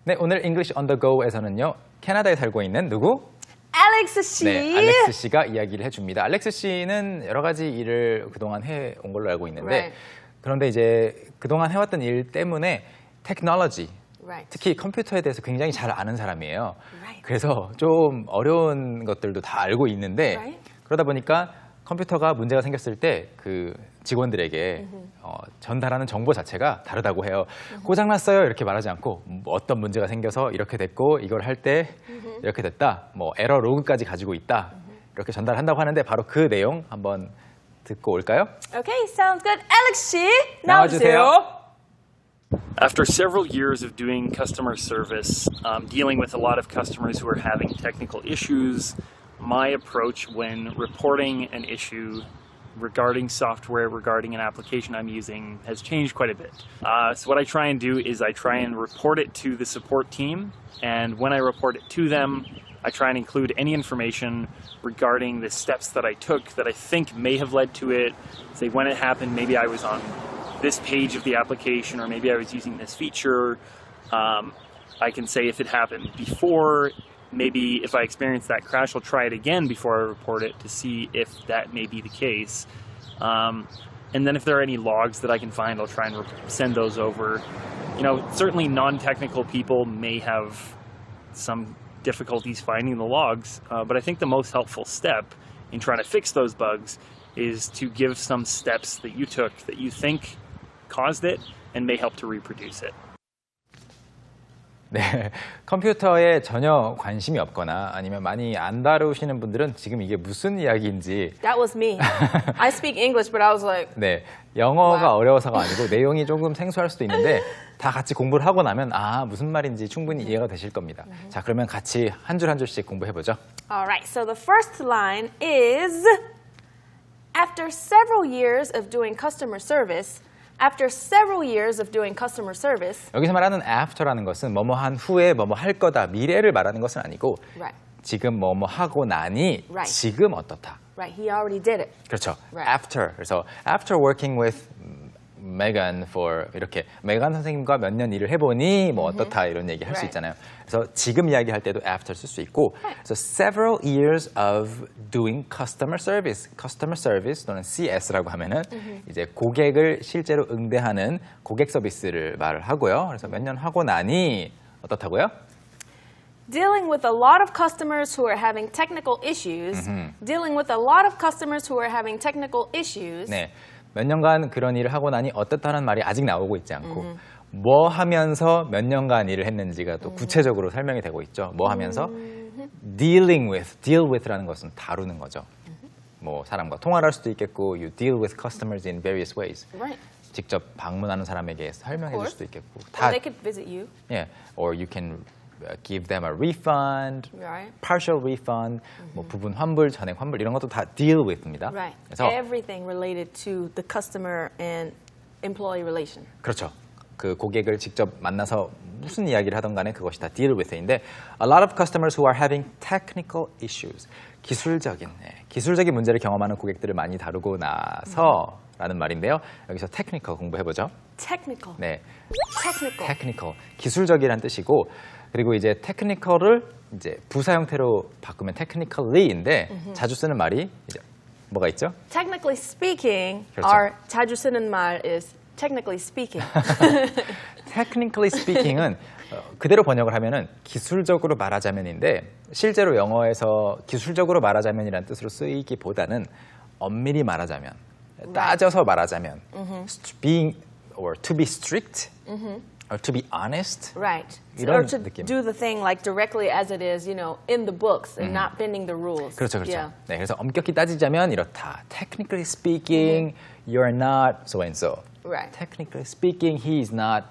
네, 오늘 English on the Go에서는요. 캐나다에 살고 있는 누구? 알렉스 씨. 네, 알렉스 씨가 이야기를 해줍니다. 알렉스 씨는 여러 가지 일을 그동안 해온 걸로 알고 있는데 Right. 그런데 이제 그동안 해왔던 일 때문에 테크놀로지, Right. 특히 컴퓨터에 대해서 굉장히 잘 아는 사람이에요. Right. 그래서 좀 어려운 것들도 다 알고 있는데 Right. 그러다 보니까 컴퓨터가 문제가 생겼을 때 그 직원들에게 전달하는 정보 자체가 다르다고 해요. 고장났어요 이렇게 말하지 않고 뭐 어떤 문제가 생겨서 이렇게 됐고 이걸 할 때 이렇게 됐다. 뭐 에러 로그까지 가지고 있다. 이렇게 전달한다고 하는데 바로 그 내용 한번 듣고 올까요? Okay, sounds good. 알렉스 씨, 나와주세요. 나와주세요. After several years of doing customer service, dealing with a lot of customers who are having technical issues, my approach when reporting an issue regarding software, regarding an application I'm using, has changed quite a bit. So what I try and do is I try and report it to the support team, and when I report it to them, I try and include any information regarding the steps that I took that I think may have led to it. Say when it happened, maybe I was on this page of the application, or maybe I was using this feature. I can say if it happened before, maybe if I experience that crash, I'll try it again before I report it to see if that may be the case. And then if there are any logs that I can find, I'll try and send those over. You know, certainly non-technical people may have some difficulties finding the logs, but I think the most helpful step in trying to fix those bugs is to give some steps that you took that you think caused it and may help to reproduce it. 네, 컴퓨터에 전혀 관심이 없거나 아니면 많이 안 다루시는 분들은 지금 이게 무슨 이야기인지 That was me. I speak English, but I was like, 네, 영어가 Wow. 어려워서가 아니고 내용이 조금 생소할 수도 있는데 다 같이 공부를 하고 나면 아 무슨 말인지 충분히 이해가 되실 겁니다. 자, 그러면 같이 한 줄 한 줄씩 공부해보죠. all right. So the first line is, after several years of doing customer service, after several years of doing customer service, 여기서 말하는 after라는 것은 뭐뭐 한 후에 뭐뭐 할 거다, 미래를 말하는 것은 아니고 right, 지금 뭐뭐 하고 나니 Right. 지금 어떻다. right, he already did it. 그렇죠. Right. After. 그래서 after working with Megan for 이렇게 메간 선생님과 몇 년 일을 해보니 뭐 어떻다 이런 얘기 할 수 Right. 있잖아요. 그래서 지금 이야기할 때도 after 쓸 수 있고 그래서 several years of doing customer service 또는 CS라고 하면은 이제 고객을 실제로 응대하는 고객 서비스를 말을 하고요. 그래서 몇 년 하고 나니 어떻다고요? Dealing with a lot of customers who are having technical issues, dealing with a lot of customers who are having technical issues, 네. 몇 년간 그런 일을 하고 나니 어떻다는 말이 아직 나오고 있지 않고 뭐 하면서 몇 년간 일을 했는지가 또 구체적으로 설명이 되고 있죠. 뭐 하면서 dealing with라는 것은 다루는 거죠. 뭐 사람과 통화를 할 수도 있겠고 you deal with customers in various ways. right? 직접 방문하는 사람에게 설명해 줄 course. 수도 있겠고 Or 다 they could visit you, 예, or you can give them a refund, right? partial refund, 뭐 부분 환불, 전액 환불 이런 것도 다 deal with입니다. Right. 그래서 Everything related to the customer and employee relation. 그렇죠. 그 고객을 직접 만나서 무슨 이야기를 하던 간에 그것이 다 deal with인데 a lot of customers who are having technical issues 기술적인 문제를 경험하는 고객들을 많이 다루고 나서 라는 말인데요. 여기서 technical 공부해보죠. Technical. 네, Technical. technical 기술적이란 뜻이고 그리고 이제 technical을 이제 부사 형태로 바꾸면 technically인데 자주 쓰는 말이 이제 뭐가 있죠? Technically speaking, 그렇죠. our 자주 쓰는 말 is technically speaking. Technically speaking은 그대로 번역을 하면은 기술적으로 말하자면인데 실제로 영어에서 기술적으로 말하자면이라는 뜻으로 쓰이기보다는 엄밀히 말하자면 따져서 말하자면 being or to be strict or to be honest Right. 이런 Or to 느낌. do the thing like directly as it is, you know, in the books and not bending the rules. 그렇죠, 그렇죠. Yeah. 네, 그래서 엄격히 따지자면 이렇다. Technically speaking, you're not so and so. Right. Technically speaking, he is not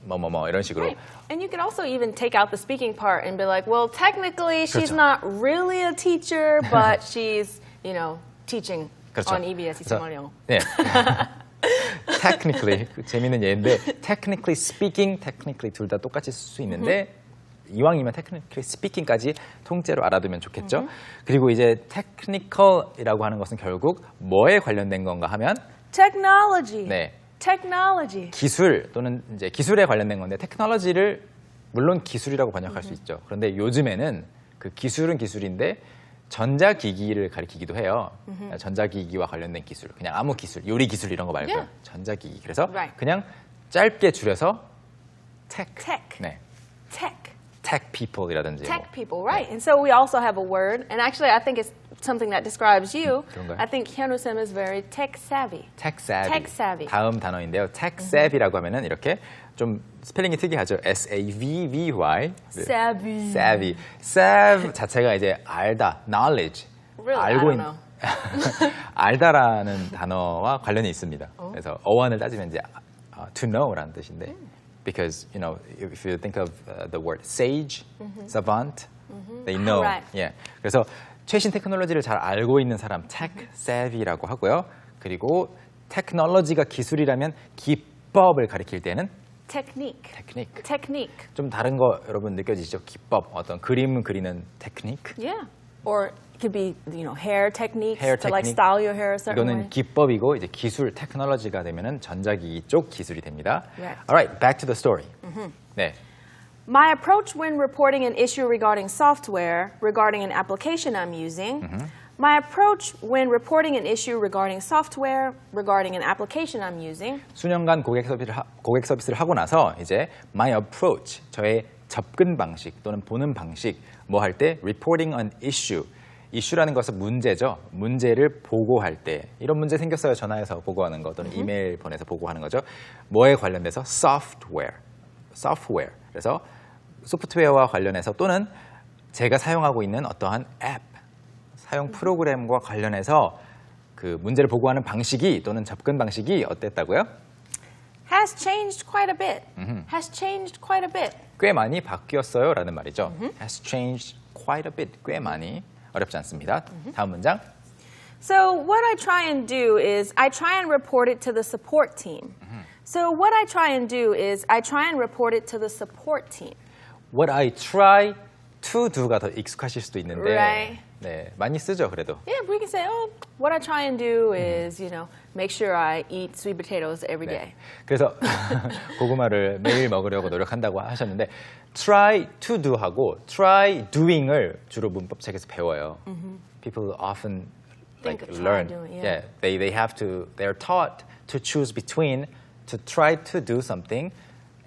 뭐뭐뭐 이런 식으로. Right. And you could also even take out the speaking part and be like, well, technically she's 그렇죠. not really a teacher, but she's, you know, teaching 그렇죠. on EBS 그래서, 이스마일 영어. 네. technically 재미있는 예인데 technically speaking, technically 둘 다 똑같이 쓸 수 있는데 이왕이면 technically speaking까지 통째로 알아두면 좋겠죠. 그리고 이제 technical이라고 하는 것은 결국 뭐에 관련된 건가 하면 Technology. 네. Technology. 기술 또는 이제 기술에 관련된 건데 테크놀로지를 물론 기술이라고 번역할 수 있죠. 그런데 요즘에는 그 기술은 기술인데 전자기기를 가리키기도 해요. 전자기기와 관련된 기술, 그냥 아무 기술, 요리 기술 이런 거 말고 Yeah. 전자기기. 그래서 Right. 그냥 짧게 줄여서 tech. Tech. 네, Tech. tech people이라든지. Tech 뭐. people, right? And so we also have a word, and actually I think it's something that describes you. 그런가요? I think Hyunwoo-sim is very tech savvy. tech savvy. Tech savvy. 다음 단어인데요. tech savvy라고 하면은 이렇게 좀 스펠링이 특이하죠. S-A-V-V-Y. Savvy. savvy. sav 자체가 이제 알다, knowledge. Really? I don't know. 알다라는 단어와 관련이 있습니다. 그래서 어원을 따지면 이제 to know라는 뜻인데, because you know if you think of the word sage, savant, they know. Right. 예. 그래서 최신 테크놀로지를 잘 알고 있는 사람, tech savvy라고 하고요. 그리고 테크놀로지가 기술이라면 기법을 가리킬 때는 Technique. 테크닉. Technique. 좀 다른 거 여러분 느껴지시죠? 기법, 어떤 그림 그리는 테크닉. Yeah. Or it could be, you know, hair techniques Hair to like technique. style your hair a certain 이거는 way. 기법이고 이제 기술, 테크놀로지가 되면은 전자기기 쪽 기술이 됩니다. Right. Alright, back to the story. 네, My approach when reporting an issue regarding software, regarding an application I'm using. My approach when reporting an issue regarding software, regarding an application I'm using. 수년간 고객 서비스를 하고 나서 이제 my approach, 저의 접근 방식 또는 보는 방식, 뭐 할 때 reporting an issue. 이슈라는 것은 문제죠. 문제를 보고할 때 이런 문제 생겼어요. 전화해서 보고하는 거 또는 이메일 보내서 보고하는 거죠. 뭐에 관련돼서 software. 그래서 소프트웨어와 관련해서 또는 제가 사용하고 있는 어떠한 앱, 사용 프로그램과 관련해서 그 문제를 보고하는 방식이 또는 접근 방식이 어땠다고요? Has changed quite a bit. Has changed quite a bit. 꽤 많이 바뀌었어요 라는 말이죠. Has changed quite a bit. 꽤 많이. 어렵지 않습니다. 다음 문장. So what I try and do is I try and report it to the support team. So what I try and do is I try and report it to the support team. What I try to do가 더 익숙하실 수도 있는데 Right. 네, 많이 쓰죠 그래도. Yeah, we can say, oh, what I try and do is, you know, make sure I eat sweet potatoes every day. 그래서 고구마를 매일 먹으려고 노력한다고 하셨는데 try to do하고 try doing을 주로 문법책에서 배워요. People often Think like of try learn. doing, Yeah, they have to. They're taught to choose between to try to do something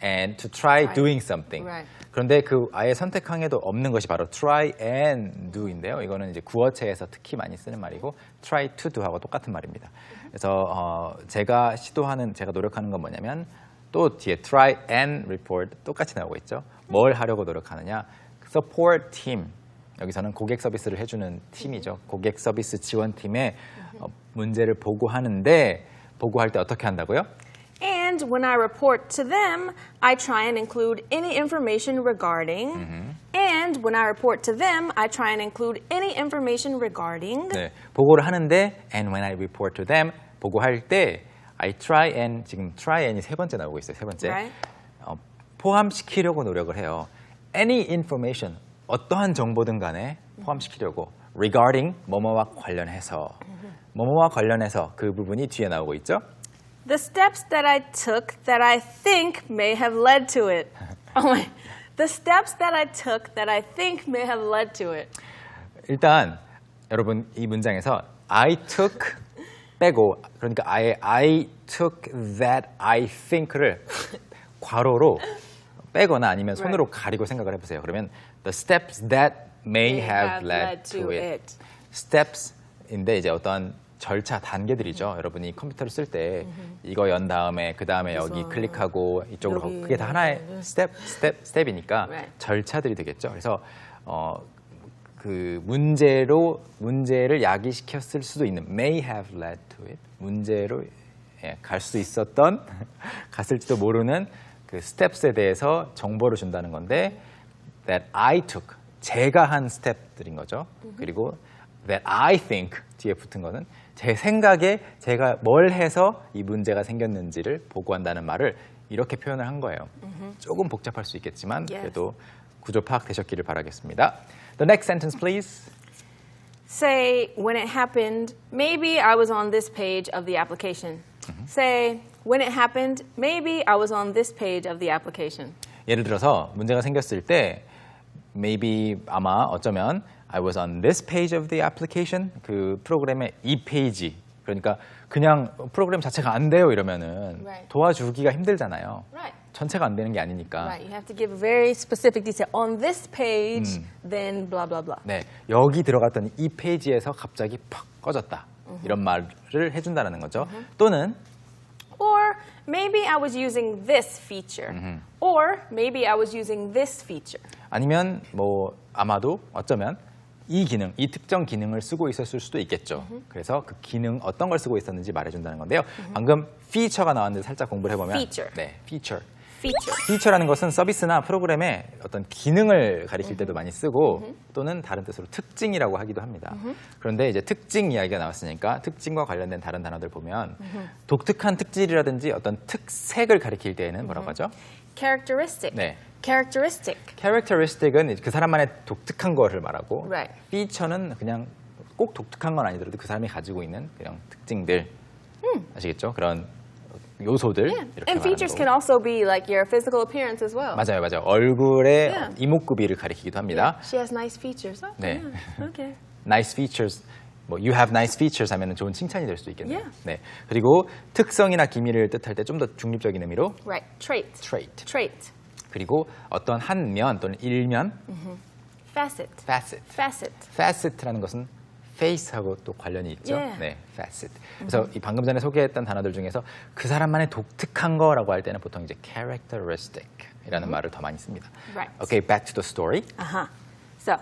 and to try Right. doing something. Right. 그런데 그 아예 선택항에도 없는 것이 바로 try and do인데요. 이거는 이제 구어체에서 특히 많이 쓰는 말이고 try to do하고 똑같은 말입니다. 그래서 제가 노력하는 건 뭐냐면 또 뒤에 try and report 똑같이 나오고 있죠. 뭘 하려고 노력하느냐? support team. 여기서는 고객 서비스를 해주는 팀이죠. 고객 서비스 지원팀에 문제를 보고하는데 보고할 때 어떻게 한다고요? And when I report to them, I try and include any information regarding. And when I report to them, I try and include any information regarding. 네, 보고를 하는데 and when I report to them 보고할 때 I try and 지금 try and이 세 번째 나오고 있어요. 세 번째. Right. 포함시키려고 노력을 해요. Any information 어떠한 정보든 간에 포함시키려고 regarding 뭐뭐와 관련해서 뭐뭐와 관련해서 그 부분이 뒤에 나오고 있죠. The steps that I took that I think may have led to it. Oh my. The steps that I took that I think may have led to it. 일단 여러분 이 문장에서 I took 빼고 그러니까 I took that I think를 괄호로 빼거나 아니면 손으로 가리고 생각을 해보세요. 그러면 the steps that may have led to it. steps인데 이제 어떤 절차, 단계들이죠. 여러분이 컴퓨터를 쓸 때 이거 연 다음에 그 다음에 여기 클릭하고 이쪽으로 가고 그게 다 하나의 스텝이니까 Right. 절차들이 되겠죠. 그래서 그 문제를 야기시켰을 수도 있는 may have led to it 문제로 갈 수 있었던 갔을지도 모르는 그 스텝스에 대해서 정보를 준다는 건데 that I took 제가 한 스텝들인 거죠. 그리고 that I think 뒤에 붙은 거는 제 생각에 제가 뭘 해서 이 문제가 생겼는지를 보고한다는 말을 이렇게 표현을 한 거예요. 조금 복잡할 수 있겠지만 Yes. 그래도 구조 파악되셨기를 바라겠습니다. The next sentence, please. Say, when it happened, maybe I was on this page of the application. Say, when it happened, maybe I was on this page of the application. 예를 들어서 문제가 생겼을 때 maybe 아마 어쩌면 I was on this page of the application 그 프로그램의 이 페이지 그러니까 그냥 프로그램 자체가 안 돼요 이러면은 Right. 도와주기가 힘들잖아요. Right. 전체가 안 되는 게 아니니까. Right. You have to give a very specific detail. On this page, then blah, blah, blah. 네, 여기 들어갔더니 이 페이지에서 갑자기 팍 꺼졌다. 이런 말을 해준다는 거죠. 또는 Or maybe I was using this feature. Or maybe I was using this feature. 아니면 뭐 아마도 어쩌면 이 기능, 이 특정 기능을 쓰고 있었을 수도 있겠죠. 그래서 그 기능 어떤 걸 쓰고 있었는지 말해준다는 건데요. 방금 feature가 나왔는데 살짝 공부를 해보면 Feature. 네, feature. Feature. feature라는 것은 서비스나 프로그램의 어떤 기능을 가리킬 때도 많이 쓰고 또는 다른 뜻으로 특징이라고 하기도 합니다. 그런데 이제 특징 이야기가 나왔으니까 특징과 관련된 다른 단어들 보면 독특한 특질이라든지 어떤 특색을 가리킬 때에는 뭐라고 하죠? Characteristic. 네. Characteristic. characteristic은 그 사람만의 독특한 거를 말하고 Right. feature는 그냥 꼭 독특한 건 아니더라도 그 사람이 가지고 있는 그런 특징들 아시겠죠? 그런 요소들 Yeah. 이렇게 And 말하는 features 거고. can also be like your physical appearance as well. 맞아요, 맞아요. 얼굴의 Yeah. 이목구비를 가리키기도 합니다. She has nice features. Oh, 네. yeah. Okay. nice features, 뭐 you have nice features 하면은 좋은 칭찬이 될 수도 있겠네요. Yeah. 네. 그리고 특성이나 기미를 뜻할 때 좀 더 중립적인 의미로 Right. Trait. trait. Trait. 그리고 어떤 한 면 또는 일면 Facet. facet. Facet. facet라는 것은 face하고 또 관련이 있죠. Yeah. 네, facet. 그래서 이 방금 전에 소개했던 단어들 중에서 그 사람만의 독특한 거라고 할 때는 보통 이제 characteristic이라는 말을 더 많이 씁니다. Right. Okay, back to the story. Uh-huh. So,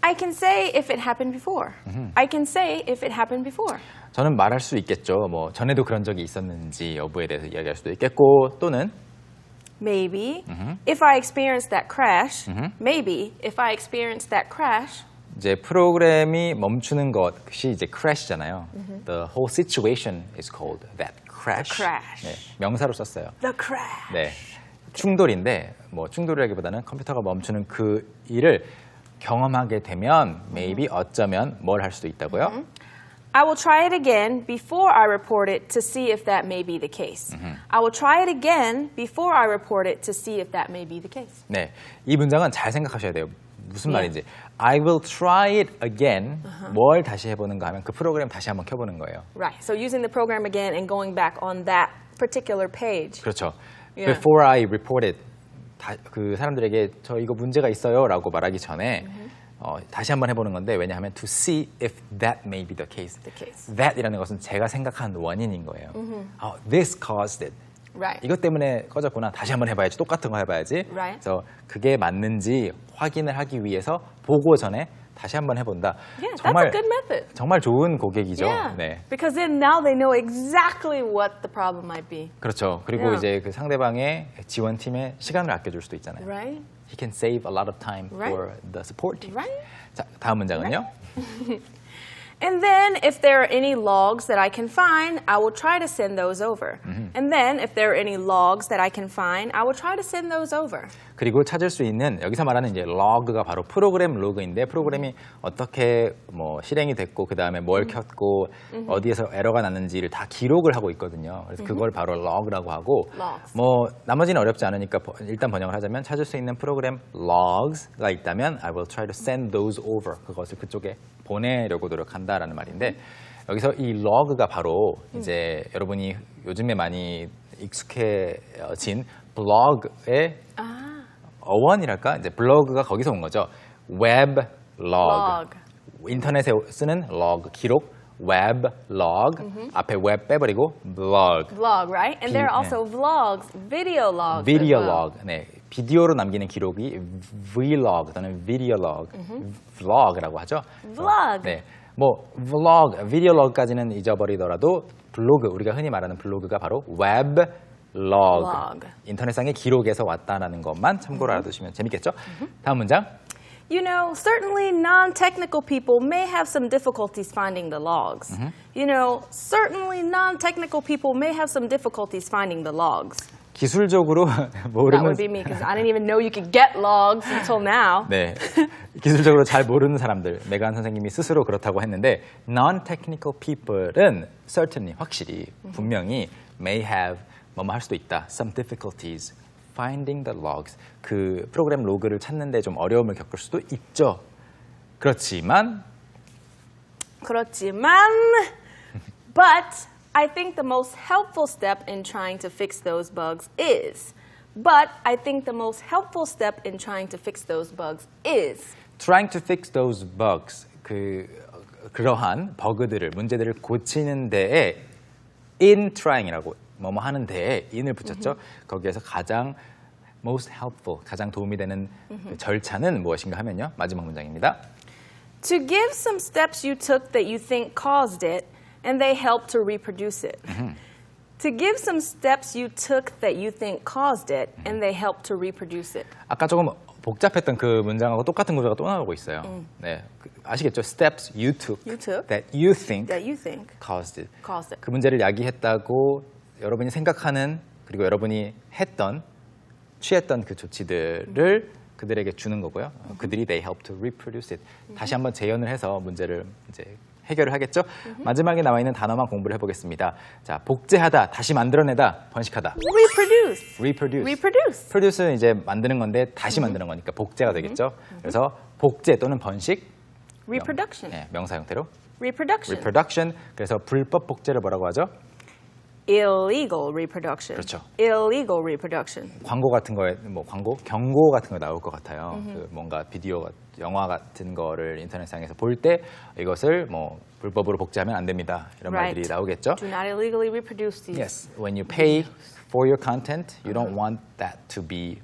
I can say if it happened before. I can say if it happened before. 저는 말할 수 있겠죠. 뭐 전에도 그런 적이 있었는지 여부에 대해서 이야기할 수도 있겠고 또는 Maybe if I experienced that crash. Maybe if I experienced that crash. 이제 프로그램이 멈추는 것이 이제 crash잖아요. The whole situation is called that crash. The crash. 네, 명사로 썼어요. The crash. 네, 충돌인데 뭐 충돌이라기보다는 컴퓨터가 멈추는 그 일을 경험하게 되면 maybe 어쩌면 뭘 할 수도 있다고요? I will try it again before I report it to see if that may be the case. I will try it again before I report it to see if that may be the case. 네, 이 문장은 잘 생각하셔야 돼요. 무슨 네. 말인지. I will try it again. 뭘 다시 해보는가 하면 그 프로그램 다시 한번 켜보는 거예요. Right. So using the program again and going back on that particular page. 그렇죠. Yeah. Before I report it. 그 사람들에게 저 이거 문제가 있어요라고 말하기 전에 다시 한번 해보는 건데 왜냐하면 to see if that may be the case. The case. That이라는 것은 제가 생각한 원인인 거예요. This caused it. Right. 이것 때문에 꺼졌구나. 다시 한번 해봐야지. 똑같은 거 해봐야지. Right. 그래서 그게 맞는지 확인을 하기 위해서 보고 전에 다시 한번 해본다. Yeah, that's a good method. 정말 좋은 고객이죠. Yeah. 네. Because then now they know exactly what the problem might be. 그렇죠. 그리고 Yeah. 이제 그 상대방의 지원팀의 시간을 아껴줄 수도 있잖아요. Right? He can save a lot of time Right. for the support team. Right. 자, 다음 문장은요. And then if there are any logs that I can find, I will try to send those over. And then if there are any logs that I can find, I will try to send those over. 그리고 찾을 수 있는 여기서 말하는 이제 log가 바로 프로그램 로그인데 프로그램이 어떻게 뭐 실행이 됐고 그 다음에 뭘 켰고 어디에서 에러가 났는지를 다 기록을 하고 있거든요. 그래서 그걸 바로 log라고 하고 Logs. 뭐 나머지는 어렵지 않으니까 일단 번역을 하자면 찾을 수 있는 프로그램 logs가 있다면 I will try to send those over 그것을 그쪽에 보내려고 노력한다라는 말인데 여기서 이 log가 바로 이제 여러분이 요즘에 많이 익숙해진 블로그의 어원이랄까 이제 블로그가 거기서 온 거죠. 웹 log. 인터넷에 쓰는 log 기록 웹 log 앞에 웹 빼버리고 blog. Vlog, right? And there are also vlogs, video logs. video as well. log. 네. 비디오로 남기는 기록이 vlog 또는 video log. vlog라고 하죠. Vlog. 네. 뭐 vlog, video log까지는 잊어버리더라도 블로그 우리가 흔히 말하는 블로그가 바로 웹 log. Log. 인터넷상의 기록에서 왔다라는 것만 참고로 알아두시면 재밌겠죠? 다음 문장. You know, certainly non-technical people may have some difficulties finding the logs. You know, certainly non-technical people may have some difficulties finding the logs. 기술적으로 That 모르는 would be me because I didn't even know you could get logs until now. 네. 기술적으로 잘 모르는 사람들, 메간 선생님이 스스로 그렇다고 했는데 non-technical people은 certainly 확실히 분명히 may have 뭐뭐 할 수도 있다. some difficulties finding the logs. 그 프로그램 로그를 찾는데 좀 어려움을 겪을 수도 있죠. 그렇지만 but I think the most helpful step in trying to fix those bugs is. But I think the most helpful step in trying to fix those bugs is. trying to fix those bugs. 그러한 버그들을, 문제들을 고치는 데에 in trying이라고 뭐뭐 하는 데에 in을 붙였죠. 거기에서 가장 most helpful, 가장 도움이 되는 그 절차는 무엇인가 하면요. 마지막 문장입니다. To give some steps you took that you think caused it, and they help to reproduce it. To give some steps you took that you think caused it, and they help to reproduce it. 아까 조금 복잡했던 그 문장하고 똑같은 구조가 또 나오고 있어요. 네, 아시겠죠? Steps you took that you think caused it. 그 문제를 야기했다고 여러분이 생각하는 그리고 여러분이 취했던 그 조치들을 그들에게 주는 거고요. 그들이 they help to reproduce it. 다시 한번 재현을 해서 문제를 이제 해결을 하겠죠. 마지막에 나와 있는 단어만 공부를 해보겠습니다. 자, 복제하다, 다시 만들어내다, 번식하다. reproduce. produce는 이제 만드는 건데 다시 만드는 거니까 복제가 되겠죠. 그래서 복제 또는 번식. reproduction. 명사 형태로. reproduction. 그래서 불법 복제를 뭐라고 하죠? illegal reproduction. 그렇죠. illegal reproduction. 광고 같은 거에 경고 같은 거 나올 것 같아요. 그 뭔가 비디오, 영화 같은 거를 인터넷상에서 볼 때 이것을 불법으로 복제하면 안 됩니다. 이런 말들이 나오겠죠. Do not illegally reproduce these. Yes, when you pay for your content, you don't want that to be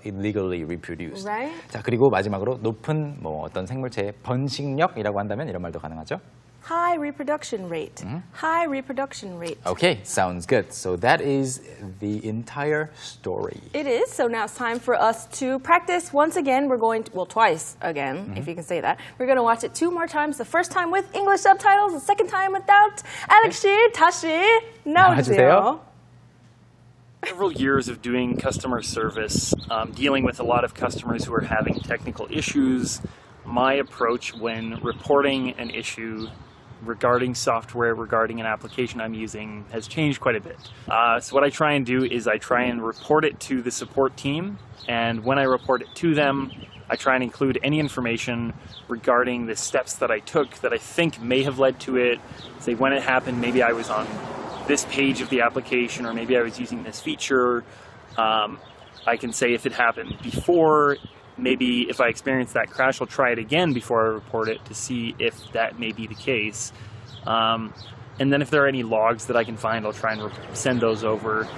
illegally reproduced. Right. 자, 그리고 마지막으로 높은 어떤 생물체의 번식력이라고 한다면 이런 말도 가능하죠. High reproduction rate. High reproduction rate. Okay, sounds good. So that is the entire story. It is. So now it's time for us to practice once again. We're going to, twice again, if you can say that. We're going to watch it 2 more times. The first time with English subtitles, the second time without. Alex 씨, 다시 나와주세요. Several years of doing customer service, dealing with a lot of customers who are having technical issues, my approach when reporting an issue regarding software, regarding an application I'm using, has changed quite a bit. So what I try and do is I try and report it to the support team, and when I report it to them, I try and include any information regarding the steps that I took that I think may have led to it. Say when it happened, maybe I was on this page of the application, or maybe I was using this feature. I can say if it happened before, maybe if I experience that crash, I'll try it again before I report it to see if that may be the case. And then if there are any logs that I can find, I'll try and send those over.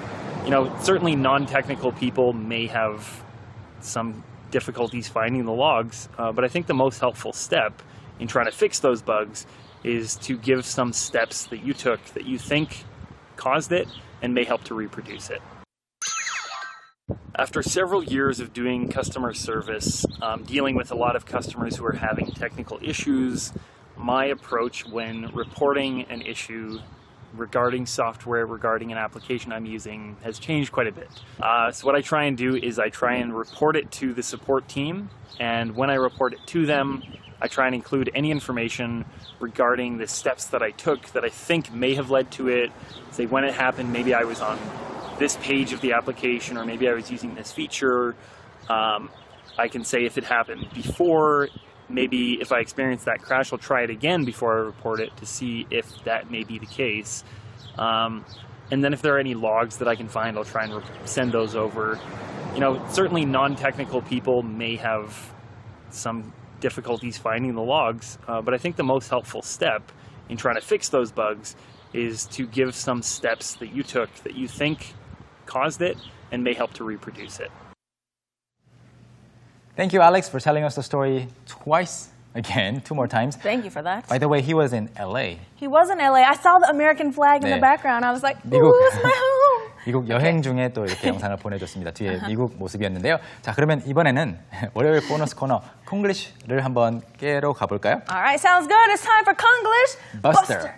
Certainly non-technical people may have some difficulties finding the logs, but I think the most helpful step in trying to fix those bugs is to give some steps that you took that you think caused it and may help to reproduce it. After several years of doing customer service, dealing with a lot of customers who are having technical issues, my approach when reporting an issue regarding software, regarding an application I'm using, has changed quite a bit. So what I try and do is I try and report it to the support team, and when I report it to them, I try and include any information regarding the steps that I took that I think may have led to it. Say when it happened, maybe I was on this page of the application, or maybe I was using this feature. I can say if it happened before, maybe if I experience that crash, I'll try it again before I report it to see if that may be the case. And then if there are any logs that I can find, I'll try and send those over. Certainly non-technical people may have some difficulties finding the logs, but I think the most helpful step in trying to fix those bugs is to give some steps that you took that you think caused it and may help to reproduce it. Thank you, Alex, for telling us the story twice again, 2 more times. Thank you for that. By the way, he was in LA. He was in LA. I saw the American flag in the background. I was like, ooh, it's my home. 미국 여행 중에 또 이렇게 영상을 보내줬습니다. 뒤에 미국 모습이었는데요. 자, 그러면 이번에는 월요일 보너스 코너 콩글리시를 한번 깨러 가볼까요? All right, sounds good. It's time for Konglish Buster.